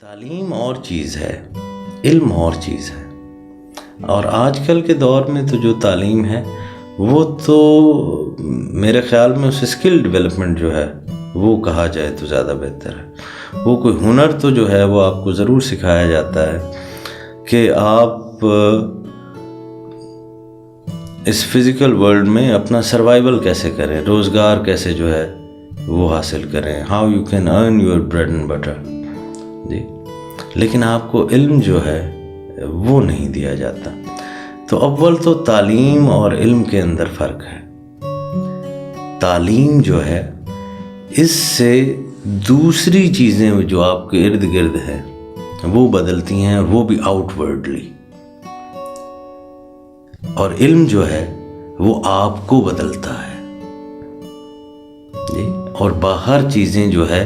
تعلیم اور چیز ہے، علم اور چیز ہے. اور آج کل کے دور میں تو جو تعلیم ہے وہ تو میرے خیال میں اس اسکل ڈیولپمنٹ جو ہے وہ کہا جائے تو زیادہ بہتر ہے. وہ کوئی ہنر تو جو ہے وہ آپ کو ضرور سکھایا جاتا ہے کہ آپ اس فزیکل ورلڈ میں اپنا سروائیول کیسے کریں، روزگار کیسے جو ہے وہ حاصل کریں، how you can earn your bread and butter. جی، لیکن آپ کو علم جو ہے وہ نہیں دیا جاتا. تو اول تو تعلیم اور علم کے اندر فرق ہے. تعلیم جو ہے اس سے دوسری چیزیں جو آپ کے ارد گرد ہے وہ بدلتی ہیں، وہ بھی آؤٹ ورڈلی. اور علم جو ہے وہ آپ کو بدلتا ہے جی. اور باہر چیزیں جو ہے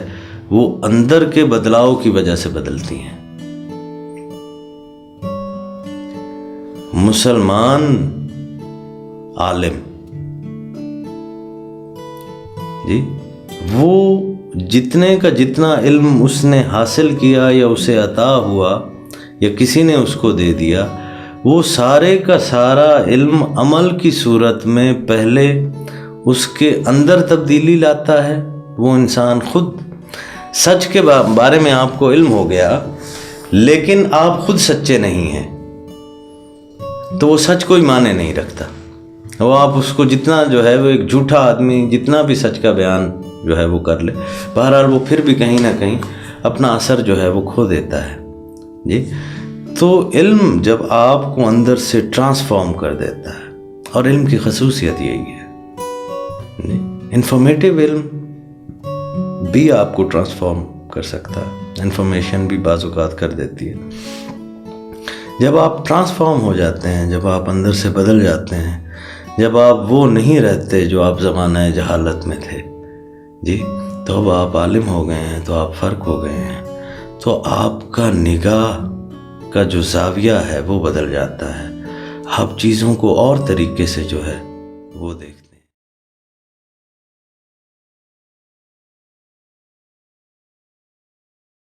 وہ اندر کے بدلاؤ کی وجہ سے بدلتی ہیں. مسلمان عالم جی، وہ جتنے کا جتنا علم اس نے حاصل کیا یا اسے عطا ہوا یا کسی نے اس کو دے دیا، وہ سارے کا سارا علم عمل کی صورت میں پہلے اس کے اندر تبدیلی لاتا ہے. وہ انسان خود سچ کے بارے میں آپ کو علم ہو گیا لیکن آپ خود سچے نہیں ہیں تو وہ سچ کوئی معنی نہیں رکھتا. وہ آپ اس کو جتنا جو ہے وہ ایک جھوٹا آدمی جتنا بھی سچ کا بیان جو ہے وہ کر لے، بہرحال وہ پھر بھی کہیں نہ کہیں اپنا اثر جو ہے وہ کھو دیتا ہے جی. تو علم جب آپ کو اندر سے ٹرانسفارم کر دیتا ہے، اور علم کی خصوصیت یہی ہے جی، انفارمیٹیو علم بھی آپ کو ٹرانسفارم کر سکتا ہے، انفارمیشن بھی بعض اوقات کر دیتی ہے. جب آپ ٹرانسفارم ہو جاتے ہیں، جب آپ اندر سے بدل جاتے ہیں، جب آپ وہ نہیں رہتے جو آپ زمانہ جہالت میں تھے جی، تو اب آپ عالم ہو گئے ہیں، تو آپ فرق ہو گئے ہیں، تو آپ کا نگاہ کا جو زاویہ ہے وہ بدل جاتا ہے. آپ چیزوں کو اور طریقے سے جو ہے وہ دیکھتے ہیں.